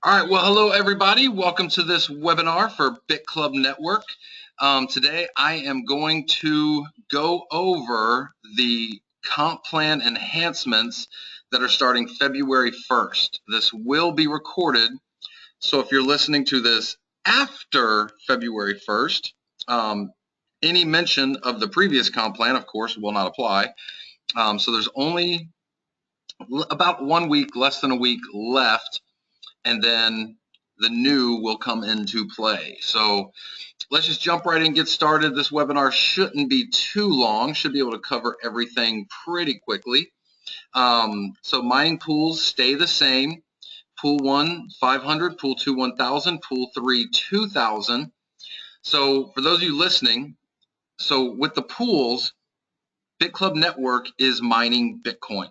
All right, well, hello everybody. Welcome to this webinar for BitClub Network. Today I am going to go over the comp plan enhancements that are starting February 1st. This will be recorded, so if you're listening to this after February 1st, any mention of the previous comp plan, of course, will not apply. So there's only about 1 week, less than a week left, and then the new will come into play. So let's just jump right in and get started. This webinar shouldn't be too long, should be able to cover everything pretty quickly. So mining pools stay the same. Pool 1, 500, Pool 2, 1,000, Pool 3, 2,000. So for those of you listening, so with the pools, BitClub Network is mining Bitcoin.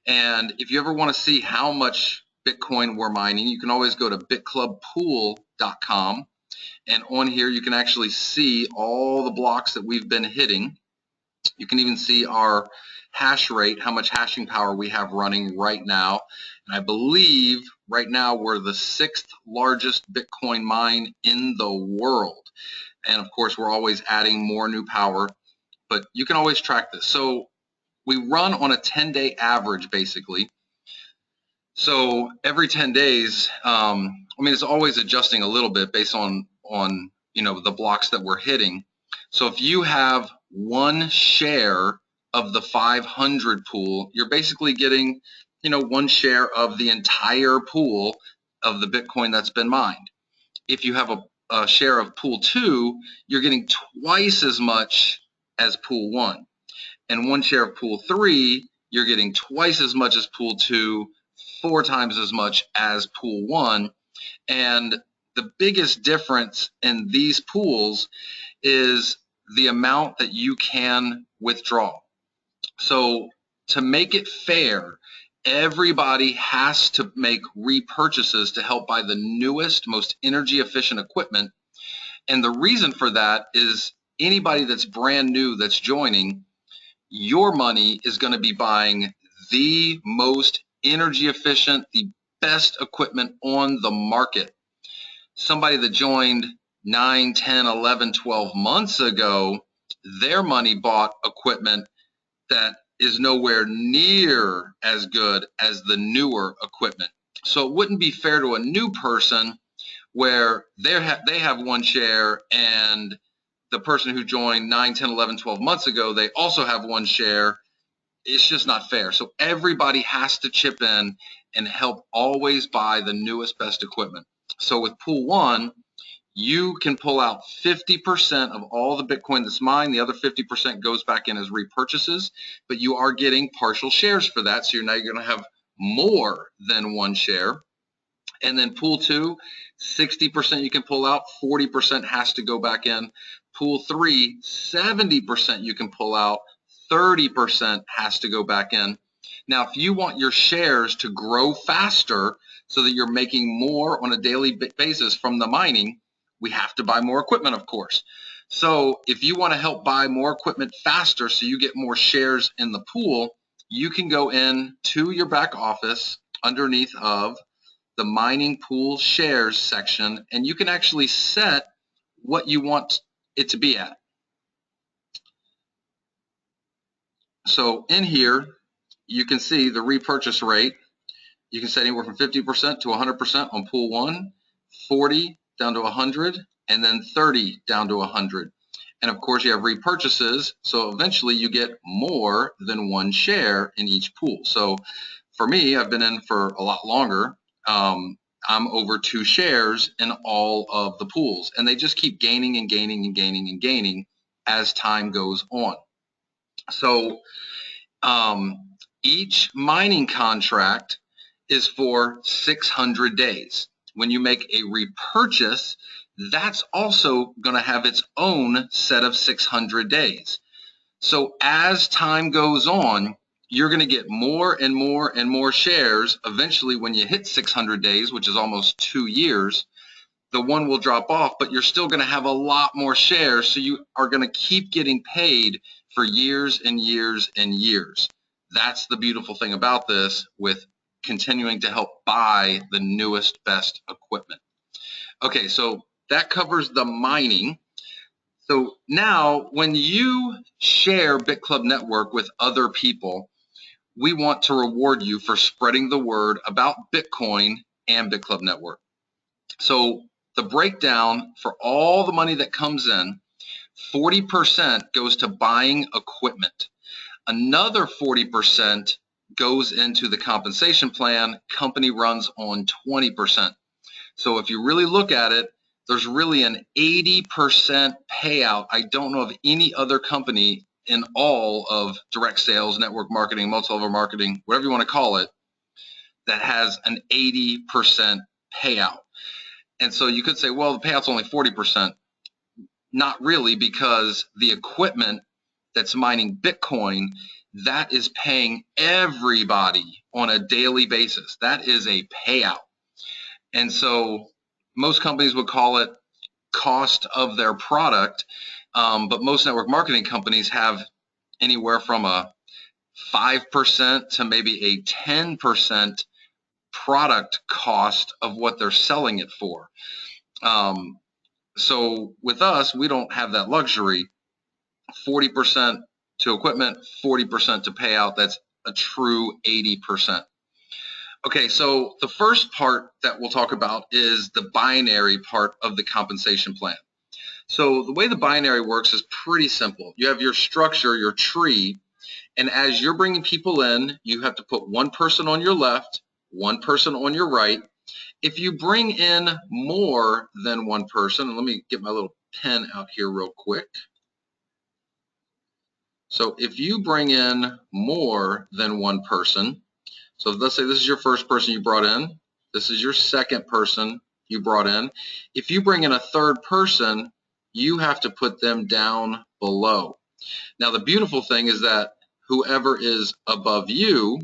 And if you ever want to see how much Bitcoin we're mining, you can always go to bitclubpool.com, and on here you can actually see all the blocks that we've been hitting. You can even see our hash rate, how much hashing power we have running right now. And I believe right now we're the 6th largest Bitcoin mine in the world. And of course we're always adding more new power, but you can always track this. So we run on a 10-day average basically. So every 10 days, it's always adjusting a little bit based on the blocks that we're hitting. So if you have one share of the 500 pool, you're basically getting, one share of the entire pool of the Bitcoin that's been mined. If you have a share of pool 2, you're getting twice as much as pool 1. And one share of pool 3, you're getting twice as much as pool 2, 4 times as much as pool 1. And the biggest difference in these pools is the amount that you can withdraw. So to make it fair, everybody has to make repurchases to help buy the newest, most energy efficient equipment. And the reason for that is anybody that's brand new that's joining, your money is going to be buying the most energy efficient, the best equipment on the market. Somebody that joined 9, 10, 11, 12 months ago, their money bought equipment that is nowhere near as good as the newer equipment. So it wouldn't be fair to a new person where they have one share and the person who joined 9, 10, 11, 12 months ago, they also have one share. It's just not fair. So everybody has to chip in and help always buy the newest, best equipment. So with pool 1, you can pull out 50% of all the Bitcoin that's mined. The other 50% goes back in as repurchases, but you are getting partial shares for that. So you're going to have more than one share. And then pool 2, 60% you can pull out, 40% has to go back in. Pool 3, 70% you can pull out, 30% has to go back in. Now, if you want your shares to grow faster so that you're making more on a daily basis from the mining, we have to buy more equipment, of course. So if you want to help buy more equipment faster so you get more shares in the pool, you can go in to your back office underneath of the mining pool shares section, and you can actually set what you want it to be at. So in here, you can see the repurchase rate. You can set anywhere from 50% to 100% on pool 1, 40 down to 100, and then 30 down to 100. And of course, you have repurchases, so eventually you get more than one share in each pool. So for me, I've been in for a lot longer. I'm over 2 shares in all of the pools, and they just keep gaining and gaining and gaining and gaining as time goes on. So each mining contract is for 600 days. When you make a repurchase, that's also going to have its own set of 600 days. So as time goes on, you're going to get more and more and more shares. Eventually, when you hit 600 days, which is almost 2 years, the one will drop off, but you're still going to have a lot more shares. So you are going to keep getting paid for years and years and years. That's the beautiful thing about this with continuing to help buy the newest, best equipment. Okay, so that covers the mining. So now when you share BitClub Network with other people, we want to reward you for spreading the word about Bitcoin and BitClub Network. So the breakdown for all the money that comes in, 40% goes to buying equipment. Another 40% goes into the compensation plan. Company runs on 20%. So if you really look at it, there's really an 80% payout. I don't know of any other company in all of direct sales, network marketing, multi-level marketing, whatever you want to call it, that has an 80% payout. And so you could say, well, the payout's only 40%. Not really, because the equipment that's mining Bitcoin, that is paying everybody on a daily basis. That is a payout. And so most companies would call it cost of their product, but most network marketing companies have anywhere from a 5% to maybe a 10% product cost of what they're selling it for. So with us, we don't have that luxury. 40% to equipment, 40% to payout. That's a true 80%. Okay, so the first part that we'll talk about is the binary part of the compensation plan. So the way the binary works is pretty simple. You have your structure, your tree, and as you're bringing people in, you have to put one person on your left, one person on your right. If you bring in more than one person, and let me get my little pen out here real quick. So if you bring in more than one person, so let's say this is your first person you brought in, this is your second person you brought in. If you bring in a third person, you have to put them down below. Now the beautiful thing is that whoever is above you,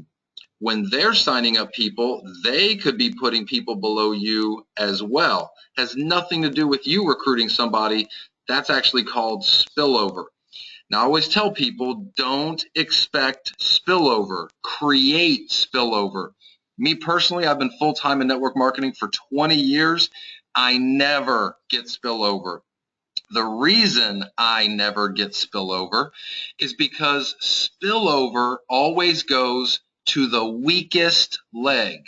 when they're signing up people, they could be putting people below you as well. Has nothing to do with you recruiting somebody. That's actually called spillover. Now, I always tell people, don't expect spillover. Create spillover. Me personally, I've been full-time in network marketing for 20 years. I never get spillover. The reason I never get spillover is because spillover always goes to the weakest leg.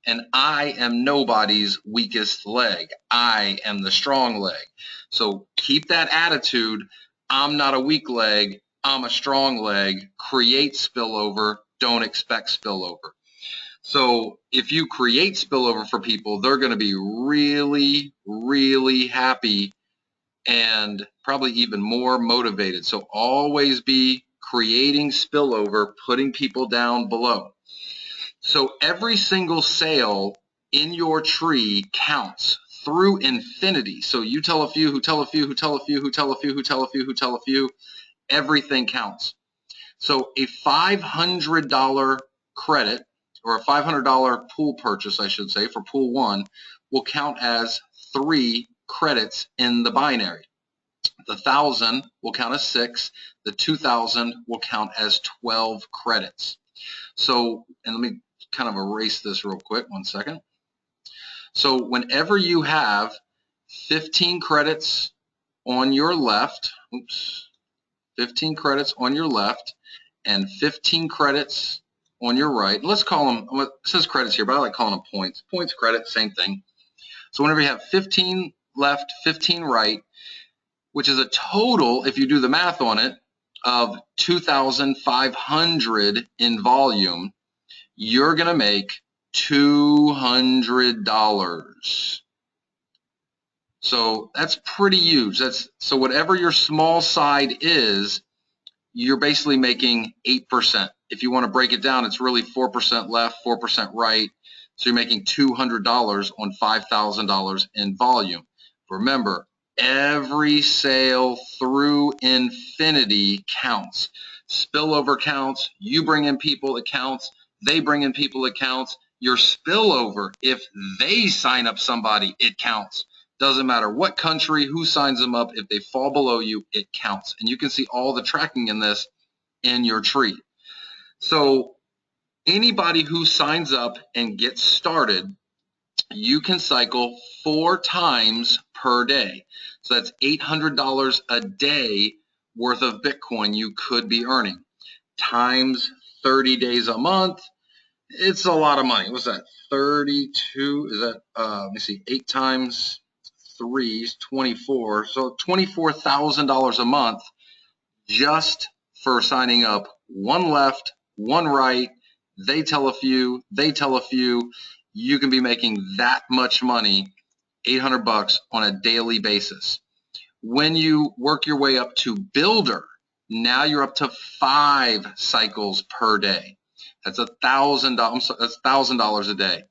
And I am nobody's weakest leg. I am the strong leg. So keep that attitude. I'm not a weak leg. I'm a strong leg. Create spillover. Don't expect spillover. So if you create spillover for people, they're going to be really, really happy and probably even more motivated. So always be creating spillover, putting people down below. So every single sale in your tree counts through infinity. So you tell a few, who tell a few, who tell a few, who tell a few, who tell a few, who tell a few, everything counts. So a $500 credit, or a $500 pool purchase, I should say, for pool one, will count as 3 credits in the binary. The 1,000 will count as 6. The 2,000 will count as 12 credits. So, and let me kind of erase this real quick, 1 second. So whenever you have 15 credits on your left, 15 credits on your left and 15 credits on your right, let's call them, it says credits here, but I like calling them points. Points, credits, same thing. So whenever you have 15 left, 15 right, which is a total, if you do the math on it, of 2,500 in volume, you're going to make $200. So that's pretty huge. So whatever your small side is, you're basically making 8%. If you want to break it down, it's really 4% left, 4% right. So you're making $200 on $5,000 in volume. Remember, every sale through infinity counts. Spillover counts. You bring in people, it counts. They bring in people, it counts. Your spillover, if they sign up somebody, it counts. Doesn't matter what country, who signs them up. If they fall below you, it counts. And you can see all the tracking in this in your tree. So Anybody who signs up and gets started, you can cycle 4 times per day. So that's $800 a day worth of Bitcoin you could be earning. Times 30 days a month, it's a lot of money. What's that? 32, is that, let me see, 8 times 3 is 24. So $24,000 a month just for signing up. One left, one right. They tell a few, they tell a few. You can be making that much money, 800 bucks on a daily basis. When you work your way up to builder, now you're up to 5 cycles per day. That's $1,000. That's $1,000 a day.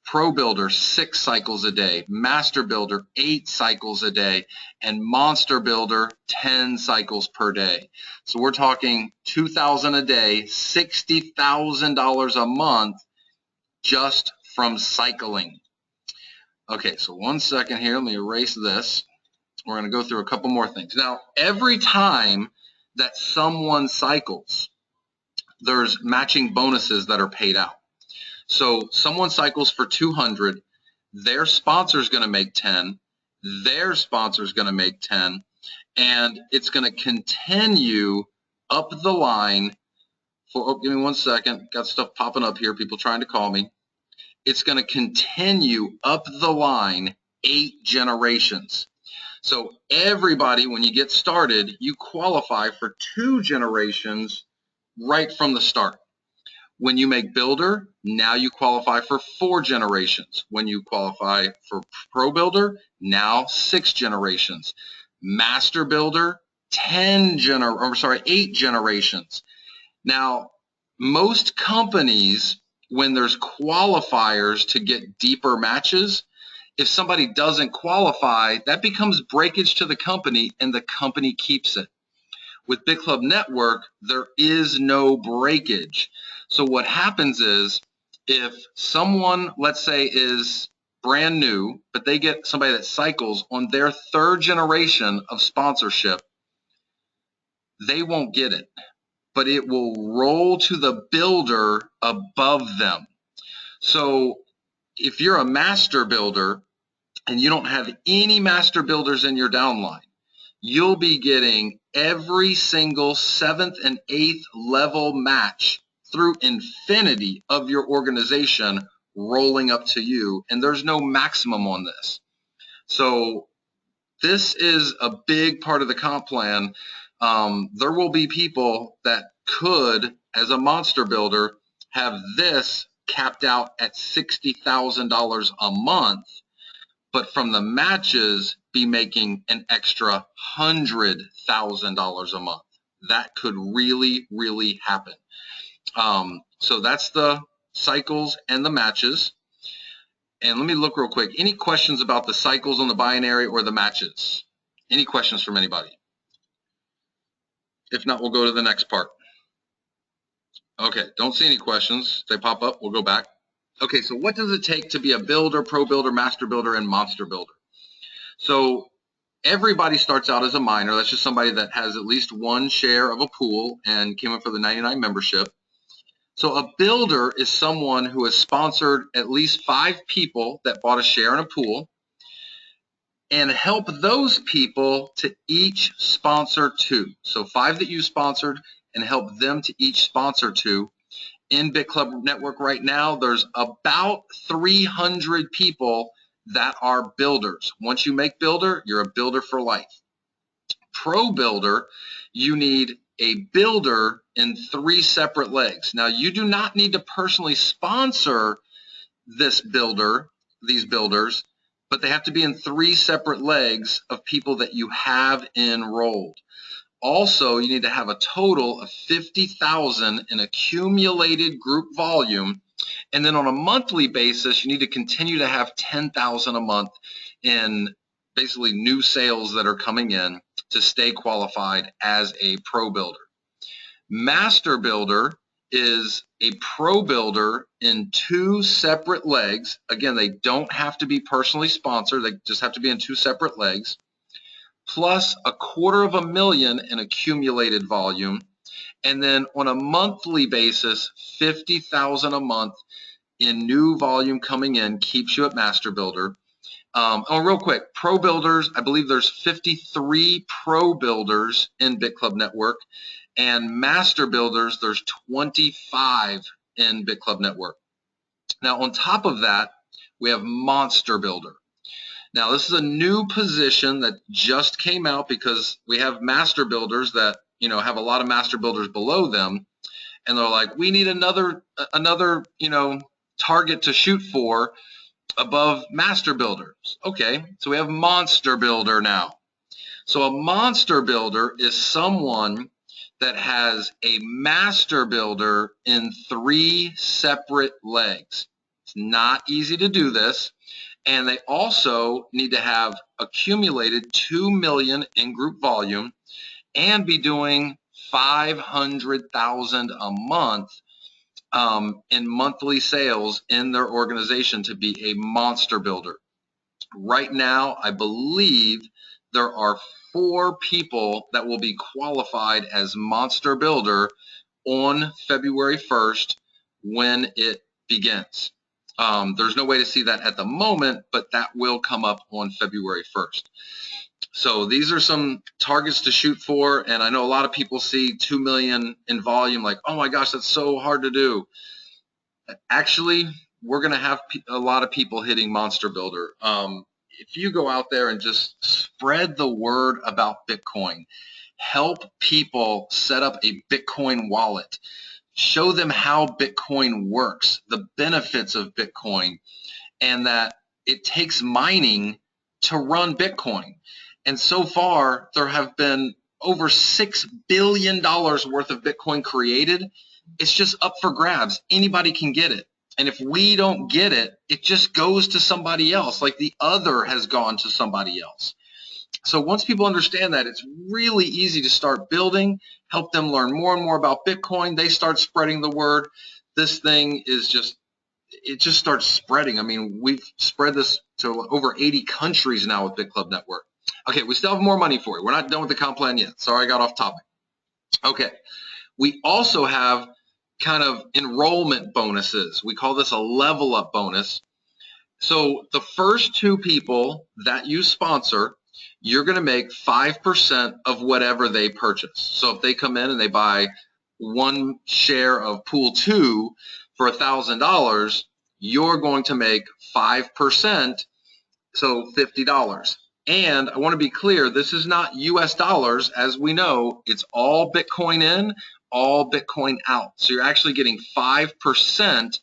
Pro Builder, 6 cycles a day. Master Builder, 8 cycles a day. And Monster Builder, 10 cycles per day. So we're talking $2,000 a day, $60,000 a month just from cycling. Okay, so one second here. Let me erase this. We're going to go through a couple more things. Now, every time that someone cycles, there's matching bonuses that are paid out. So someone cycles for 200, their sponsor is going to make 10, their sponsor is going to make 10, and it's going to continue up the line for, oh, give me one second, got stuff popping up here, people trying to call me. It's going to continue up the line 8 generations. So everybody, when you get started, you qualify for 2 generations right from the start. When you make builder, now you qualify for 4 generations. When you qualify for pro builder, now 6 generations. Master builder, 8 generations. Now, most companies, when there's qualifiers to get deeper matches, if somebody doesn't qualify, that becomes breakage to the company and the company keeps it. With BitClub Network, there is no breakage. So what happens is if someone, let's say, is brand new, but they get somebody that cycles on their 3rd generation of sponsorship, they won't get it, but it will roll to the builder above them. So if you're a master builder and you don't have any master builders in your downline, you'll be getting every single 7th and 8th level match through infinity of your organization rolling up to you, and there's no maximum on this. So this is a big part of the comp plan. There will be people that could, as a monster builder, have this capped out at $60,000 a month, but from the matches be making an extra $100,000 a month. That could really, really happen. So that's the cycles and the matches. And let me look real quick. Any questions about the cycles on the binary or the matches? Any questions from anybody? If not, we'll go to the next part. Okay, don't see any questions. They pop up, we'll go back. Okay, so what does it take to be a builder, pro builder, master builder, and monster builder? So everybody starts out as a miner. That's just somebody that has at least 1 share of a pool and came up for the 99 membership. So a builder is someone who has sponsored at least 5 people that bought a share in a pool and help those people to each sponsor 2. So 5 that you sponsored and help them to each sponsor 2. In BitClub Network right now, there's about 300 people that are builders. Once you make builder, you're a builder for life. Pro builder, you need a builder in 3 separate legs. Now, you do not need to personally sponsor this builder, these builders, but they have to be in 3 separate legs of people that you have enrolled. Also, you need to have a total of 50,000 in accumulated group volume. And then on a monthly basis, you need to continue to have 10,000 a month in basically new sales that are coming in to stay qualified as a pro builder. Master builder is a pro builder in 2 separate legs. Again, they don't have to be personally sponsored. They just have to be in 2 separate legs, plus $250,000 in accumulated volume. And then on a monthly basis, 50,000 a month in new volume coming in keeps you at Master Builder. Oh, real quick, Pro Builders, I believe there's 53 Pro Builders in BitClub Network, and Master Builders, there's 25 in BitClub Network. Now, on top of that, we have Monster Builder. Now, this is a new position that just came out because we have Master Builders that, you know, have a lot of Master Builders below them, and they're like, we need another, you know, target to shoot for above Master Builders. Okay, so we have Monster Builder now. So a Monster Builder is someone that has a Master Builder in 3 separate legs. It's not easy to do this, and they also need to have accumulated 2 million in-group volume and be doing 500,000 a month in monthly sales in their organization to be a Monster Builder. Right now, I believe there are 4 people that will be qualified as Monster Builder on February 1st when it begins. There's no way to see that at the moment, but that will come up on February 1st. So these are some targets to shoot for, and I know a lot of people see 2 million in volume like, oh my gosh, that's so hard to do. Actually, we're going to have a lot of people hitting Monster Builder. If you go out there and just spread the word about Bitcoin, help people set up a Bitcoin wallet, show them how Bitcoin works, the benefits of Bitcoin, and that it takes mining to run Bitcoin. And so far, there have been over $6 billion worth of Bitcoin created. It's just up for grabs. Anybody can get it. And if we don't get it, it just goes to somebody else, like the other has gone to somebody else. So once people understand that, it's really easy to start building, help them learn more and more about Bitcoin. They start spreading the word. This thing is just, it just starts spreading. I mean, we've spread this to over 80 countries now with BitClub Network. Okay, we still have more money for you. We're not done with the comp plan yet. Sorry, I got off topic. Okay, we also have kind of enrollment bonuses. We call this a level up bonus. So the first 2 people that you sponsor, you're going to make 5% of whatever they purchase. So if they come in and they buy 1 share of Pool 2 for $1,000, you're going to make 5%, so $50. And I want to be clear, this is not US dollars. As we know, it's all Bitcoin in, all Bitcoin out. So you're actually getting 5%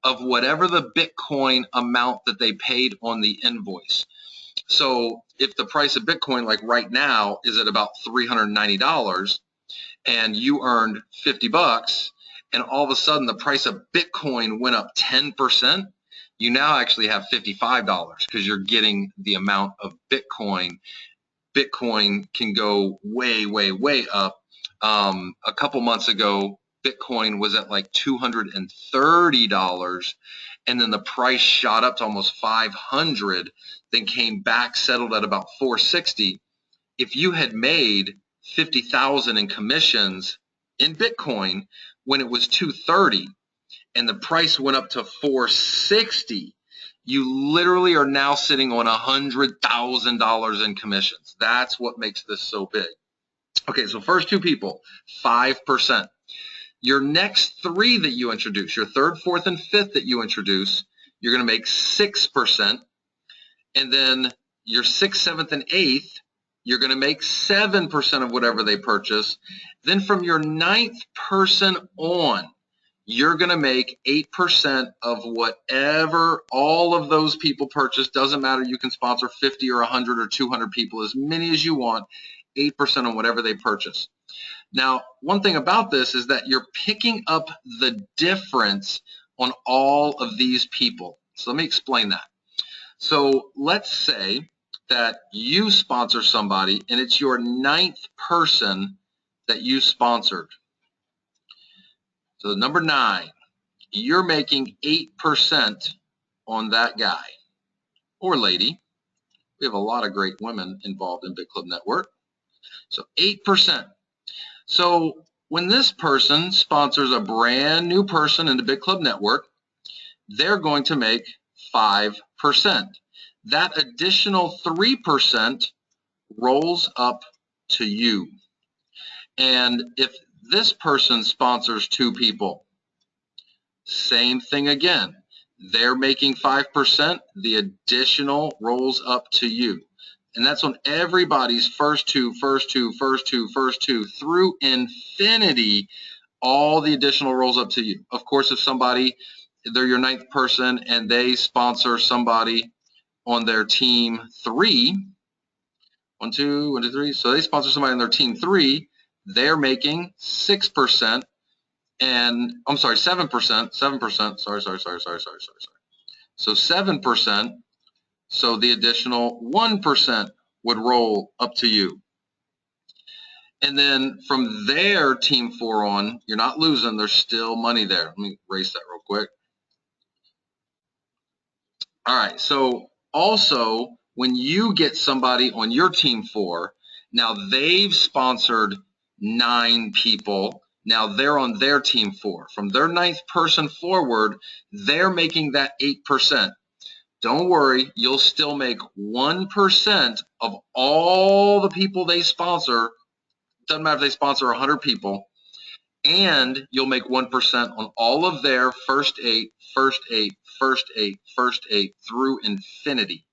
of whatever the Bitcoin amount that they paid on the invoice. So if the price of Bitcoin, like right now, is at about $390 and you earned 50 bucks, and all of a sudden the price of Bitcoin went up 10%, you now actually have $55 because you're getting the amount of Bitcoin. Bitcoin can go way, way, way up. A couple months ago, Bitcoin was at like $230, and then the price shot up to almost 500, then came back, settled at about 460. If you had made 50,000 in commissions in Bitcoin when it was 230 and the price went up to 460, you literally are now sitting on $100,000 in commissions. That's what makes this so big. Okay, so first 2 people, 5%. Your next 3 that you introduce, your 3rd, 4th, and 5th that you introduce, you're going to make 6%. And then your 6th, 7th, and 8th, you're going to make 7% of whatever they purchase. Then from your 9th person on, you're going to make 8% of whatever all of those people purchase. Doesn't matter. You can sponsor 50 or 100 or 200 people, as many as you want, 8% on whatever they purchase. Now, one thing about this is that you're picking up the difference on all of these people. So let me explain that. So let's say that you sponsor somebody and it's your 9th person that you sponsored. So number 9, you're making 8% on that guy or lady. We have a lot of great women involved in BitClub Network. So 8%. So when this person sponsors a brand new person in the BitClub network, they're going to make 5%. That additional 3% rolls up to you. And if this person sponsors 2 people, same thing again. They're making 5%, the additional rolls up to you. And that's on everybody's first two through infinity. All the additional rolls up to you. Of course, if somebody, they're your 9th person and they sponsor somebody on their team 3, 1, 2, 3. So they sponsor somebody on their team 3, they're making 6%. And I'm sorry, 7%. 7%. Sorry. So 7%. So the additional 1% would roll up to you. And then from their team 4 on, you're not losing. There's still money there. Let me erase that real quick. All right. So also, when you get somebody on your team 4, now they've sponsored 9 people. Now they're on their team 4. From their 9th person forward, they're making that 8%. Don't worry, you'll still make 1% of all the people they sponsor. Doesn't matter if they sponsor 100 people, and you'll make 1% on all of their first 8 through infinity.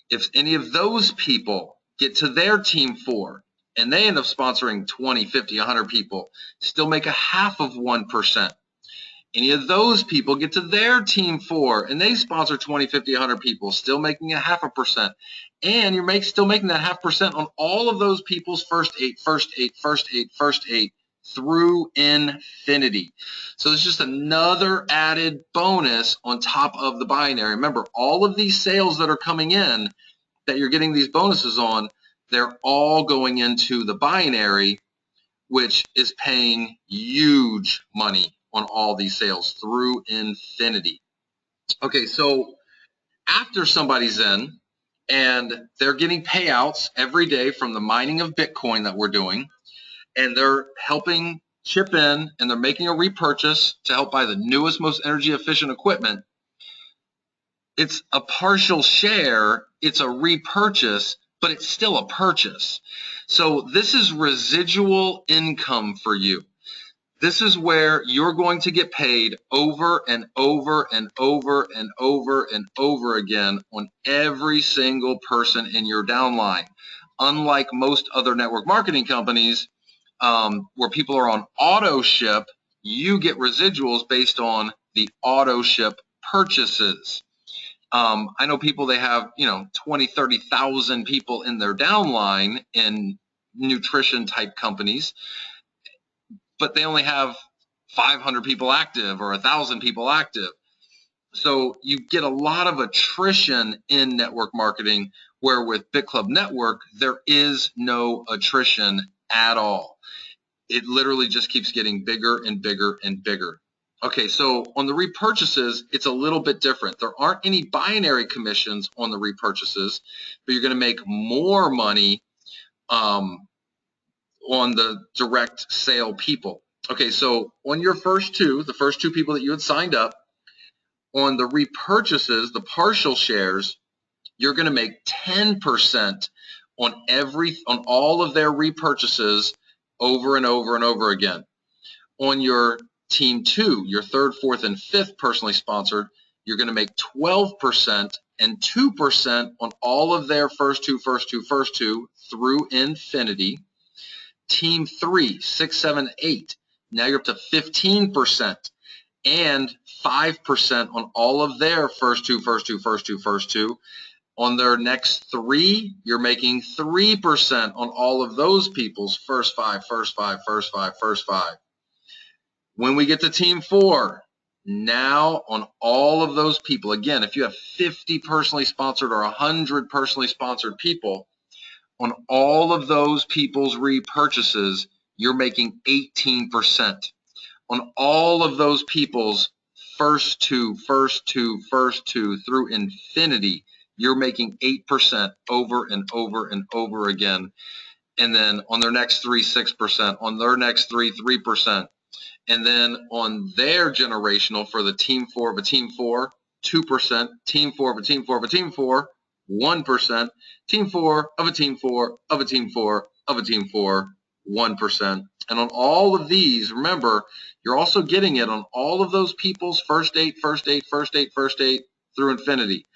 If any of those people get to their team 4 and they end up sponsoring 20, 50, 100 people, still make a half of 1%. Any of those people get to their team 4 and they sponsor 20, 50, 100 people, still making a 0.5%. And you're still making that 0.5% on all of those people's first 8 through infinity. So it's just another added bonus on top of the binary. Remember, all of these sales that are coming in that you're getting these bonuses on, they're all going into the binary, which is paying huge money on all these sales through infinity. Okay, so after somebody's in and they're getting payouts every day from the mining of Bitcoin that we're doing, and they're helping chip in and they're making a repurchase to help buy the newest, most energy efficient equipment, it's a partial share, it's a repurchase, but it's still a purchase. So this is residual income for you. This is where you're going to get paid over and over and over and over and over again on every single person in your downline. Unlike most other network marketing companies, where people are on auto ship, you get residuals based on the auto ship purchases. I know people, they have 20, 30,000 people in their downline in nutrition type companies, but they only have 500 people active or 1,000 people active. So you get a lot of attrition in network marketing, where with BitClub Network, there is no attrition at all. It literally just keeps getting bigger and bigger and bigger. Okay, so on the repurchases, it's a little bit different. There aren't any binary commissions on the repurchases, but you're going to make more money on the direct sale people. Okay, so on your the first two people that you had signed up, on the repurchases, the partial shares, you're going to make 10% on all of their repurchases over and over and over again. On your team 2, your 3rd, 4th, and 5th personally sponsored, you're going to make 12% and 2% on all of their first two through infinity. Team 3, 6, 7, 8, now you're up to 15% and 5% on all of their first two. On their next 3, you're making 3% on all of those people's first five. When we get to team 4, now on all of those people, again, if you have 50 personally sponsored or 100 personally sponsored people, on all of those people's repurchases, you're making 18%. On all of those people's first two through infinity, you're making 8% over and over and over again. and then on their next 3, 6%, on their next 3, 3%, and then on their generational for the team 4 of a team 4, 2%, team 4 of a team 4 of a team 4, 1%, team 4 of a team 4 of a team 4 of a team 4, 1%. And on all of these, remember, you're also getting it on all of those people's first date, first date, first date, first date through infinity.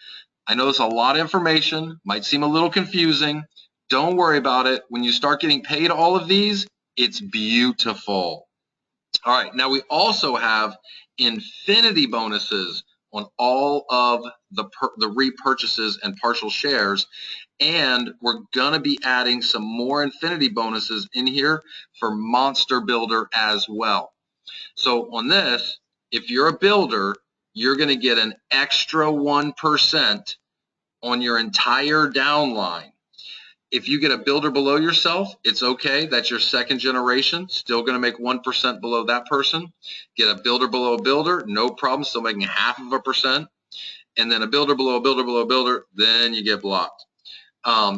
I know it's a lot of information, might seem a little confusing. Don't worry about it. When you start getting paid all of these, it's beautiful. All right, now we also have infinity bonuses on all of the repurchases and partial shares, and we're going to be adding some more infinity bonuses in here for Monster Builder as well. So on this, if you're a builder, you're going to get an extra 1% on your entire downline. If you get a builder below yourself, it's okay. That's your second generation. Still going to make 1% below that person. Get a builder below a builder, no problem. Still making 0.5%. And then a builder below a builder below a builder, then you get blocked.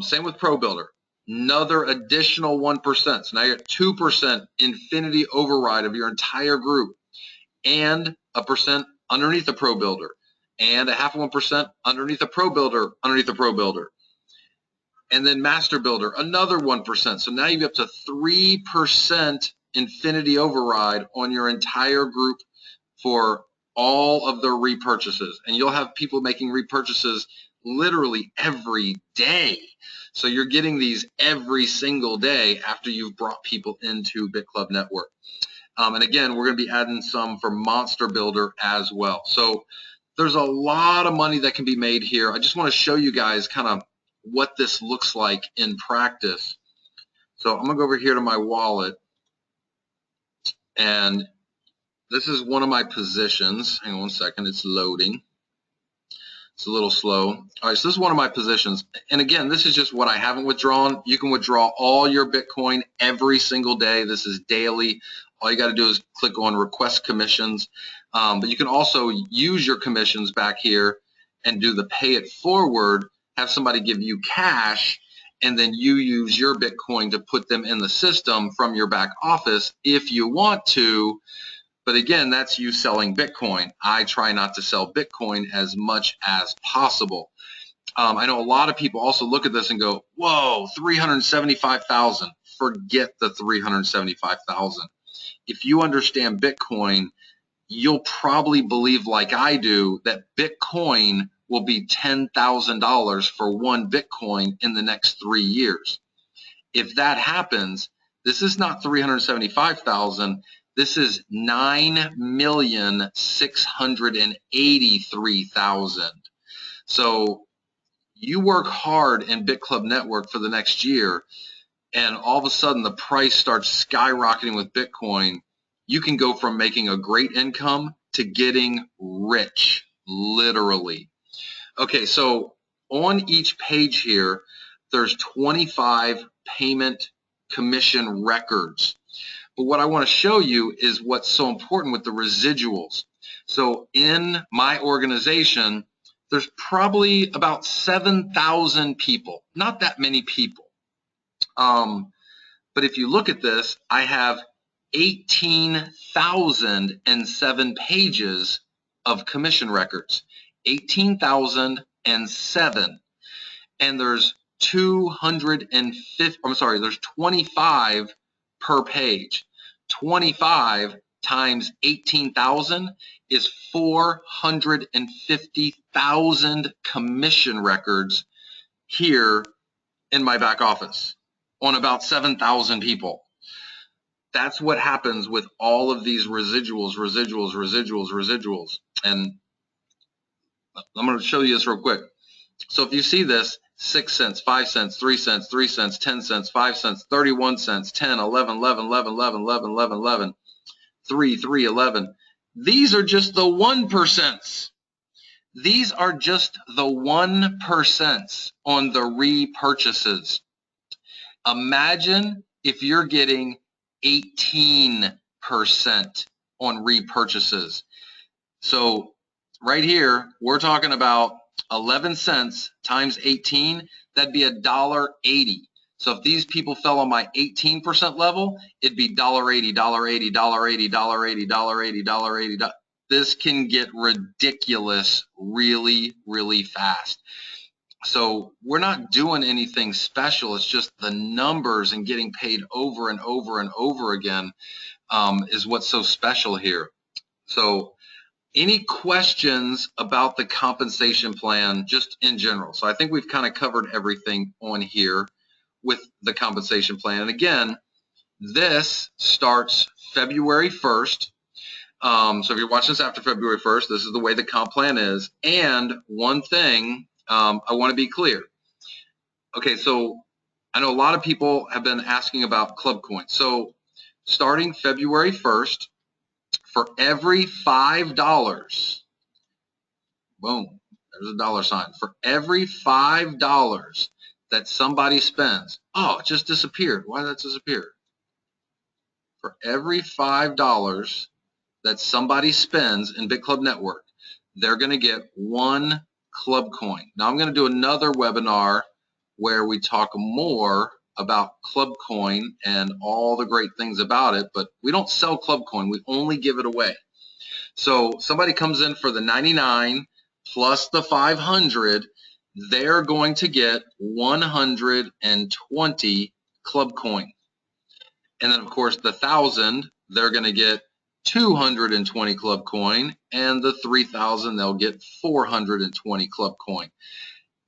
Same with Pro Builder. Another additional 1%. So now you're at 2% infinity override of your entire group, and a percent underneath the Pro Builder, and a 0.5% underneath the Pro Builder, underneath the Pro Builder. And then Master Builder, another 1%. So now you get up to 3% infinity override on your entire group for all of their repurchases. And you'll have people making repurchases literally every day. So you're getting these every single day after you've brought people into BitClub Network. And again, we're going to be adding some for Monster Builder as well. So there's a lot of money that can be made here. I just want to show you guys kind of what this looks like in practice. So I'm going to go over here to my wallet, and this is one of my positions. Hang on one second, it's loading. It's a little slow. All right, so this is one of my positions. And again, this is just what I haven't withdrawn. You can withdraw all your Bitcoin every single day. This is daily. All you got to do is click on request commissions. But you can also use your commissions back here and do the pay it forward, have somebody give you cash, and then you use your Bitcoin to put them in the system from your back office if you want to. But again, that's you selling Bitcoin. I try not to sell Bitcoin as much as possible. I know a lot of people also look at this and go, whoa, 375,000. Forget the 375,000. If you understand Bitcoin, you'll probably believe like I do that Bitcoin will be $10,000 for one Bitcoin in the next 3 years. If that happens, this is not 375,000. This is 9,683,000. So you work hard in BitClub Network for the next year, and all of a sudden the price starts skyrocketing with Bitcoin. You can go from making a great income to getting rich, literally. Okay, so on each page here, there's 25 payment commission records. But what I want to show you is what's so important with the residuals. So in my organization, there's probably about 7,000 people, not that many people. But if you look at this, I have 18,007 pages of commission records, 18,007. And there's 25 per page. 25 times 18,000 is 450,000 commission records here in my back office on about 7,000 people. That's what happens with all of these residuals. And I'm going to show you this real quick. So if you see this, 6 cents, 5 cents, 3 cents, 3 cents, 10 cents, 5 cents, 31 cents, 10, 11, 11, 11, 11, 11, 11, 11, 3, 3, 11. These are just the 1%. These are just the 1% on the repurchases. Imagine if you're getting 18% on repurchases. So right here, we're talking about 11 cents times 18, that'd be $1.80. So if these people fell on my 18% level, it'd be $1.80, $1.80, $1.80, $1.80, $1.80, $1.80. This can get ridiculous really, really fast. So we're not doing anything special. It's just the numbers and getting paid over and over and over again is what's so special here. So any questions about the compensation plan just in general? So I think we've kind of covered everything on here with the compensation plan. And again, this starts February 1st. So if you're watching this after February 1st, this is the way the comp plan is. And one thing I want to be clear. Okay, so I know a lot of people have been asking about Club Coins. So starting February 1st, for every $5, boom, there's a dollar sign. For every $5 that somebody spends, oh, it just disappeared. Why did that disappear? For every $5 that somebody spends in BitClub Network, they're going to get 1 Club Coin. Now I'm going to do another webinar where we talk more about Club Coin and all the great things about it, but we don't sell Club Coin. We only give it away. So somebody comes in for the 99 plus the 500, they're going to get 120 Club Coin. And then of course the 1,000, they're going to get 220 Club Coin, and the 3,000, they'll get 420 Club Coin.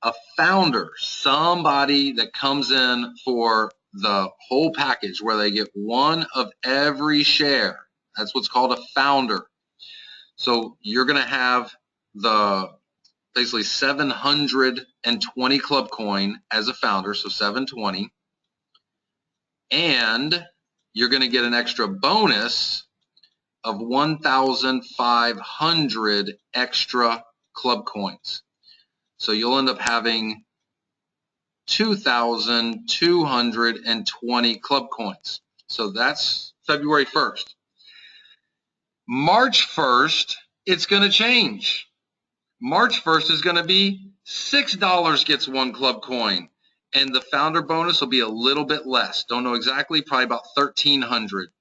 A founder, somebody that comes in for the whole package where they get 1 of every share, that's what's called a founder. So you're going to have the basically 720 Club Coin as a founder, so 720, and you're going to get an extra bonus of 1,500 extra Club Coins. So you'll end up having 2,220 Club Coins. So that's February 1st. March 1st, it's going to change. March 1st is going to be $6 gets 1 Club Coin, and the founder bonus will be a little bit less. Don't know exactly, probably about 1,300.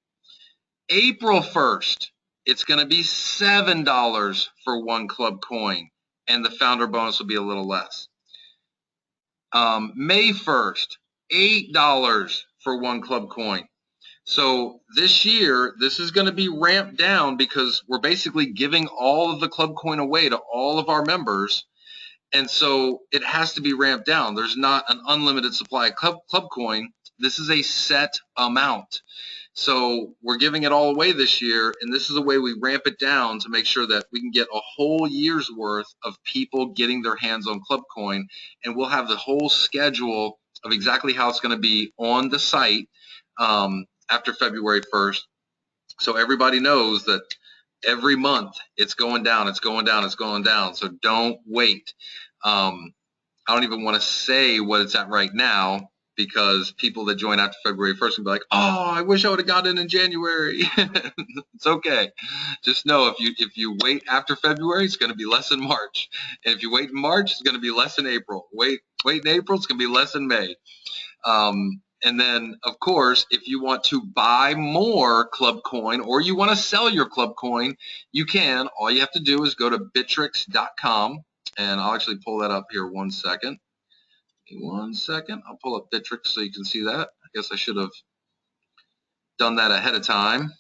April 1st, it's going to be $7 for 1 Club Coin, and the founder bonus will be a little less. May 1st, $8 for 1 Club Coin. So this year, this is going to be ramped down because we're basically giving all of the Club Coin away to all of our members. And so it has to be ramped down. There's not an unlimited supply of Club Coin. This is a set amount. So we're giving it all away this year, and this is the way we ramp it down to make sure that we can get a whole year's worth of people getting their hands on Club Coin, and we'll have the whole schedule of exactly how it's going to be on the site after February 1st. So everybody knows that every month it's going down, it's going down, it's going down. So don't wait. I don't even want to say what it's at right now, because people that join after February 1st will be like, oh, I wish I would have gotten in January. It's okay. Just know if you wait after February, it's going to be less in March. And if you wait in March, it's going to be less in April. Wait in April, it's going to be less in May. And then, of course, if you want to buy more Club Coin or you want to sell your Club Coin, you can. All you have to do is go to Bittrex.com, and I'll actually pull that up here 1 second. 1 second. I'll pull up Bittrex so you can see that. I guess I should have done that ahead of time.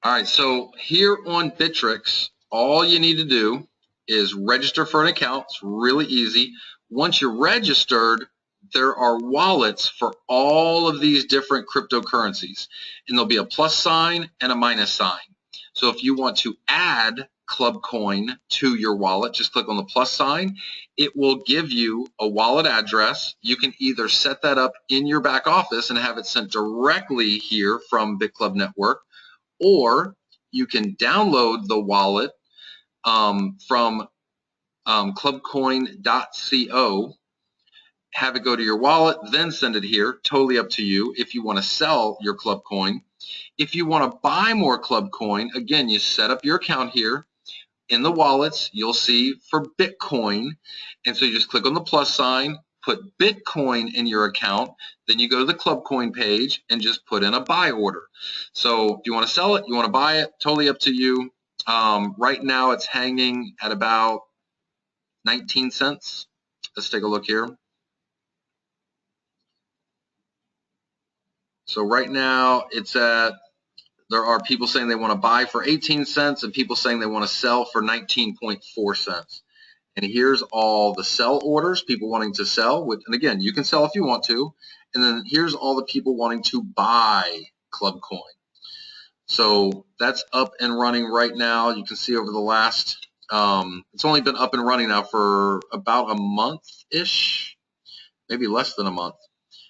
All right, so here on Bittrex, all you need to do is register for an account. It's really easy. Once you're registered, there are wallets for all of these different cryptocurrencies, and there'll be a plus sign and a minus sign. So if you want to add Club Coin to your wallet, just click on the plus sign. It will give you a wallet address. You can either set that up in your back office and have it sent directly here from BitClub Network, or you can download the wallet from clubcoin.co, have it go to your wallet, then send it here. Totally up to you if you want to sell your club coin. If you want to buy more club coin, again, you set up your account here. In the wallets, you'll see for Bitcoin. And so you just click on the plus sign, put Bitcoin in your account, then you go to the club coin page and just put in a buy order. So if you want to sell it, you want to buy it, totally up to you. Right now it's hanging at about 19 cents. Let's take a look here. So right now it's at, there are people saying they want to buy for 18 cents and people saying they want to sell for 19.4 cents. And here's all the sell orders, people wanting to sell. And again, you can sell if you want to. And then here's all the people wanting to buy club coin. So that's up and running right now. You can see over the last, it's only been up and running now for about a month-ish, maybe less than a month.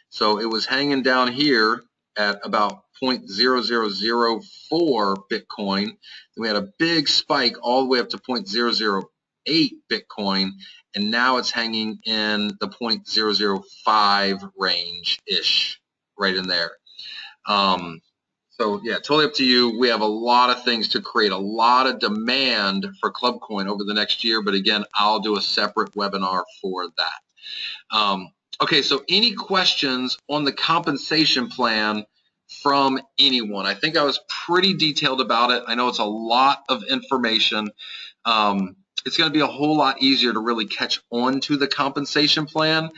So it was hanging down here at about 0.0004 Bitcoin. Then we had a big spike all the way up to 0.008 Bitcoin, and now it's hanging in the 0.005 range-ish, right in there. So yeah, totally up to you. We have a lot of things to create a lot of demand for club coin over the next year, but again, I'll do a separate webinar for that. Okay, so any questions on the compensation plan from anyone? I think I was pretty detailed about it. I know it's a lot of information. It's going to be a whole lot easier to really catch on to the compensation plan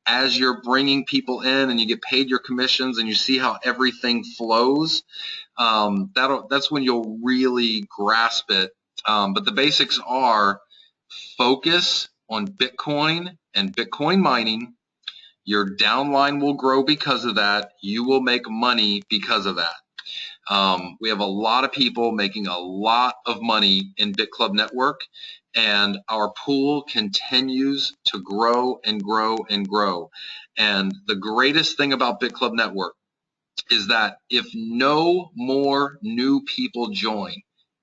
as you're bringing people in and you get paid your commissions and you see how everything flows. That's when you'll really grasp it. But the basics are focus on Bitcoin and Bitcoin mining. Your downline will grow because of that. You will make money because of that. We have a lot of people making a lot of money in BitClub Network, and our pool continues to grow and grow and grow. And the greatest thing about BitClub Network is that if no more new people join,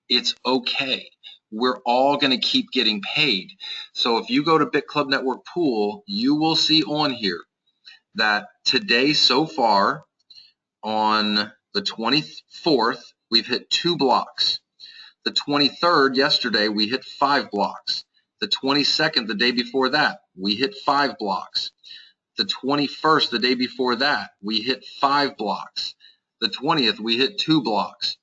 it's okay. We're all going to keep getting paid. So if you go to BitClub Network Pool, you will see on here that today so far on the 24th, we've hit 2 blocks. The 23rd, yesterday, we hit 5 blocks. The 22nd, the day before that, we hit 5 blocks. The 21st, the day before that, we hit 5 blocks. The 20th, we hit 2 blocks.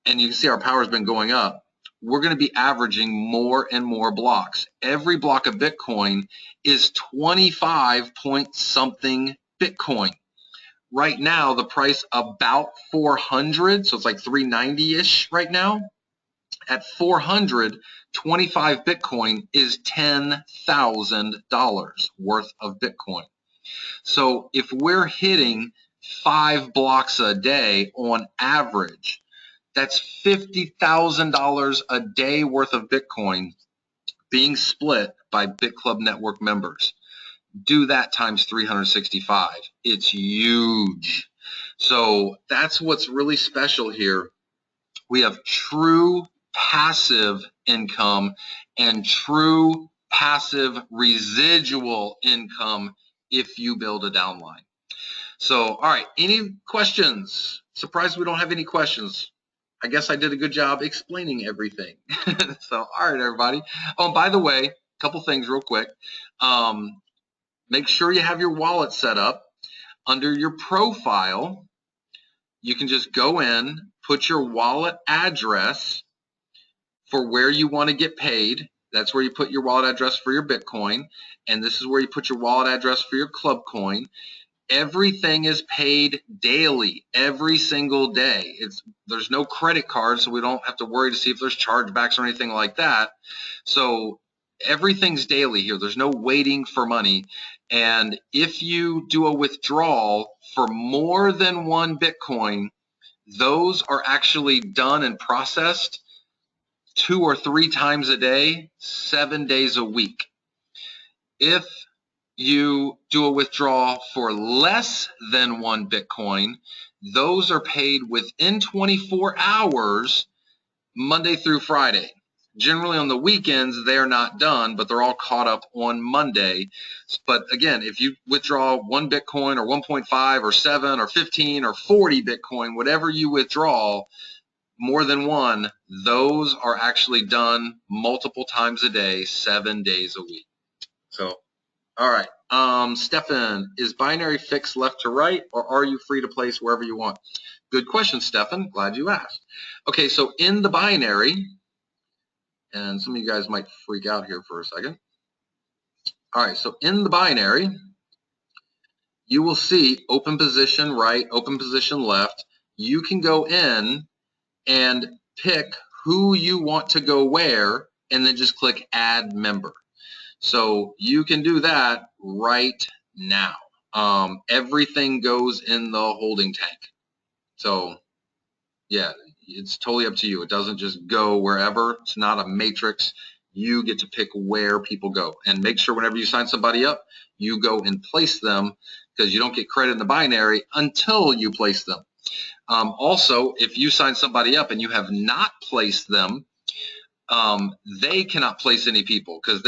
And you can see our power has been going up. We're going to be averaging more and more blocks. Every block of Bitcoin is 25 point something Bitcoin. Right now, the price about 400, so it's like 390-ish right now. At 400, 25 Bitcoin is $10,000 worth of Bitcoin. So if we're hitting 5 blocks a day on average, that's $50,000 a day worth of Bitcoin being split by BitClub Network members. Do that times 365. It's huge. So that's what's really special here. We have true passive income and true passive residual income if you build a downline. So, all right, any questions? Surprised we don't have any questions. I guess I did a good job explaining everything. So, all right, everybody. Oh, by the way, a couple things real quick. Make sure you have your wallet set up. Under your profile, you can just go in, put your wallet address for where you want to get paid. That's where you put your wallet address for your Bitcoin. And this is where you put your wallet address for your club coin. Everything is paid daily, every single day. There's no credit card, so we don't have to worry to see if there's chargebacks or anything like that. So everything's daily here. There's no waiting for money. And if you do a withdrawal for more than 1 Bitcoin, those are actually done and processed 2 or 3 times a day, 7 days a week. If you do a withdrawal for less than 1 Bitcoin, those are paid within 24 hours, Monday through Friday. Generally on the weekends, they're not done, but they're all caught up on Monday. But again, if you withdraw 1 Bitcoin or 1.5 or 7 or 15 or 40 Bitcoin, whatever you withdraw, more than one, those are actually done multiple times a day, 7 days a week. So, all right. Stefan, is binary fixed left to right, or are you free to place wherever you want? Good question, Stefan. Glad you asked. Okay, so in the binary, and some of you guys might freak out here for a second. All right, so in the binary, you will see open position right, open position left. You can go in and pick who you want to go where, and then just click add member. So you can do that right now. Everything goes in the holding tank. So yeah, it's totally up to you. It doesn't just go wherever. It's not a matrix. You get to pick where people go, and make sure whenever you sign somebody up, you go and place them, because you don't get credit in the binary until you place them. Also, if you sign somebody up and you have not placed them, they cannot place any people, because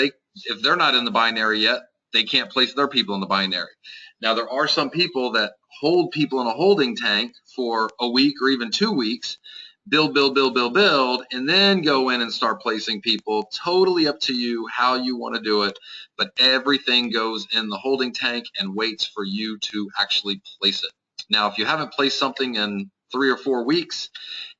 if they're not in the binary yet, they can't place their people in the binary. Now, there are some people that hold people in a holding tank for a week or even 2 weeks, build, and then go in and start placing people. Totally up to you how you want to do it, but everything goes in the holding tank and waits for you to actually place it. Now, if you haven't placed something in 3 or 4 weeks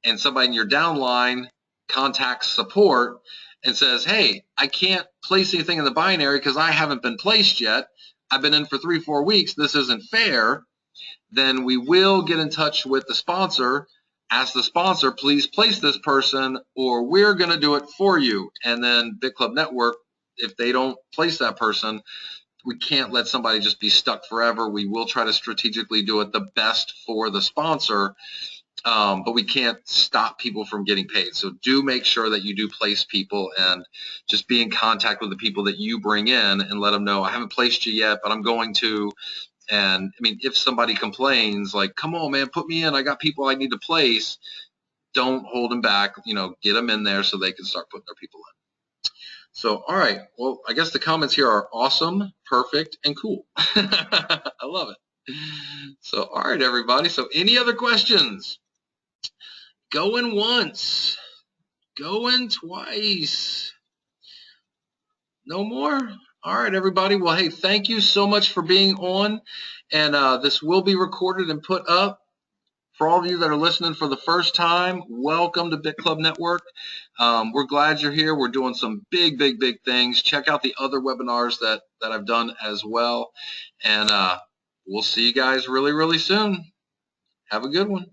and somebody in your downline contacts support and says, hey, I can't place anything in the binary because I haven't been placed yet, I've been in for 3 or 4 weeks, this isn't fair, then we will get in touch with the sponsor, ask the sponsor, please place this person, or we're going to do it for you. And then BitClub Network, if they don't place that person, we can't let somebody just be stuck forever. We will try to strategically do it the best for the sponsor, but we can't stop people from getting paid. So do make sure that you do place people, and just be in contact with the people that you bring in and let them know, I haven't placed you yet, but I'm going to. And I mean, if somebody complains, like, come on, man, put me in, I got people I need to place, don't hold them back, get them in there so they can start putting their people in. So, all right, well, I guess the comments here are awesome, perfect, and cool. I love it. So, all right, everybody. So, any other questions? Going once, going twice. No more? All right, everybody. Well, hey, thank you so much for being on. And this will be recorded and put up. For all of you that are listening for the first time, welcome to BitClub Network. We're glad you're here. We're doing some big things. Check out the other webinars that I've done as well. And we'll see you guys really soon. Have a good one.